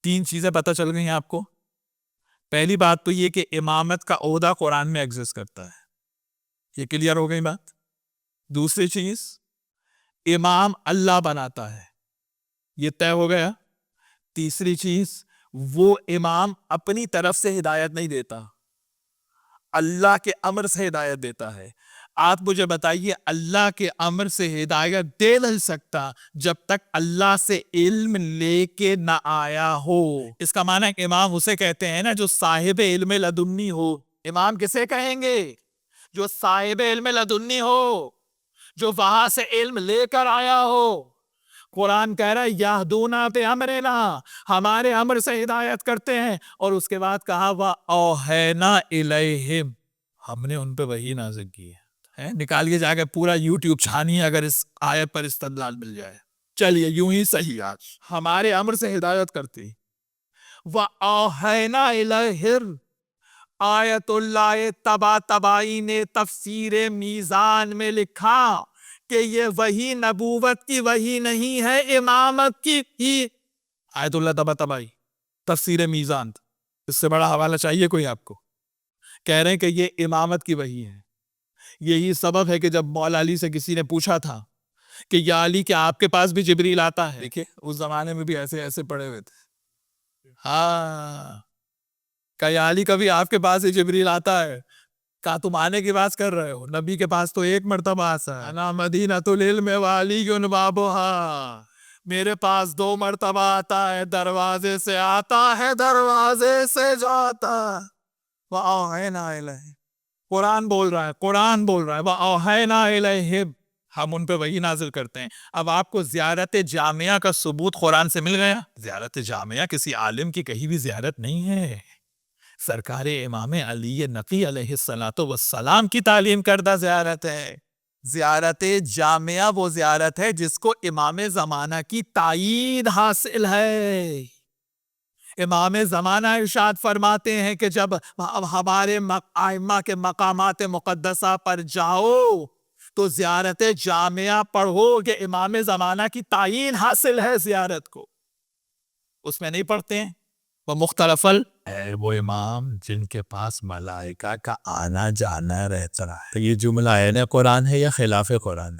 تین چیزیں پتہ چل گئی ہیں آپ کو. پہلی بات تو یہ کہ امامت کا عہدہ قرآن میں ایگزسٹ کرتا ہے, یہ کلیئر ہو گئی بات. دوسری چیز, امام اللہ بناتا ہے, یہ طے ہو گیا. تیسری چیز, وہ امام اپنی طرف سے ہدایت نہیں دیتا, اللہ کے امر سے ہدایت دیتا ہے. آپ مجھے بتائیے, اللہ کے امر سے ہدایت دے نہیں سکتا جب تک اللہ سے علم لے کے نہ آیا ہو. اس کا معنی ہے امام اسے کہتے ہیں نا جو صاحب علم لدنی ہو. امام کسے کہیں گے؟ جو صاحب علم لدنی ہو, جو وہاں سے علم لے کر آیا ہو. قرآن کہہ رہا ہے یہدونا بامرنا, ہمارے امر سے ہدایت کرتے ہیں. اور اس کے بعد کہا وَأَوْحَيْنَا إِلَيْهِمْ, ہم نے ان پہ وحی نازل کی ہے. نکالیے جا کے پورا یوٹیوب چھانیے اگر اس آیت پر استدلال مل جائے. چلیے یوں ہی صحیح, آج ہمارے امر سے ہدایت کرتی. وَأَوْحَيْنَا إِلَيْهِمْ, آیت اللہ طباطبائی نے تفسیر میزان میں لکھا کہ یہ وحی نبوت کی وحی نہیں ہے, امامت کی ہی. آیت اللہ طباطبائی تفسیر میزان, اس سے بڑا حوالہ چاہیے کوئی آپ کو؟ کہہ رہے ہیں کہ یہ امامت کی وحی ہے. یہی سبب ہے کہ جب مولا علی سے کسی نے پوچھا تھا کہ یا علی کیا آپ کے پاس بھی جبریل آتا ہے, دیکھیں اس زمانے میں بھی ایسے ایسے پڑے ہوئے تھے. ہاں, کہ یا علی کبھی آپ کے پاس ہی جبریل آتا ہے؟ کہا تم آنے کی بات کر رہے ہو, نبی کے پاس تو ایک مرتبہ آتا ہے, انا مدینۃ العلم وعلی بابھا, میرے پاس 2 مرتبہ آتا ہے, دروازے سے آتا ہے دروازے سے جاتا. وَأَوْحَيْنَا إِلَيْهِ, قرآن بول رہا ہے, قرآن بول رہا ہے وَأَوْحَيْنَا إِلَيْهِمْ, ہم ان پہ وحی نازل کرتے ہیں. اب آپ کو زیارت جامعہ کا ثبوت قرآن سے مل گیا. زیارت جامعہ کسی عالم کی کہیں بھی زیارت نہیں ہے, سرکار امام علی نقی علیہ السلام کی تعلیم کردہ زیارت ہے. زیارت جامعہ وہ زیارت ہے جس کو امام زمانہ کی تائید حاصل ہے. امام زمانہ ارشاد فرماتے ہیں کہ جب ہمارے ائمہ کے مقامات مقدسہ پر جاؤ تو زیارت جامعہ پڑھو کہ امام زمانہ کی تعین حاصل ہے زیارت کو. اس میں نہیں پڑھتے ہیں وہ مختلف ہے وہ امام جن کے پاس ملائکہ کا آنا جانا رہتا ہے. تو یہ جملہ ہے قرآن ہے یا خلاف قرآن ہے؟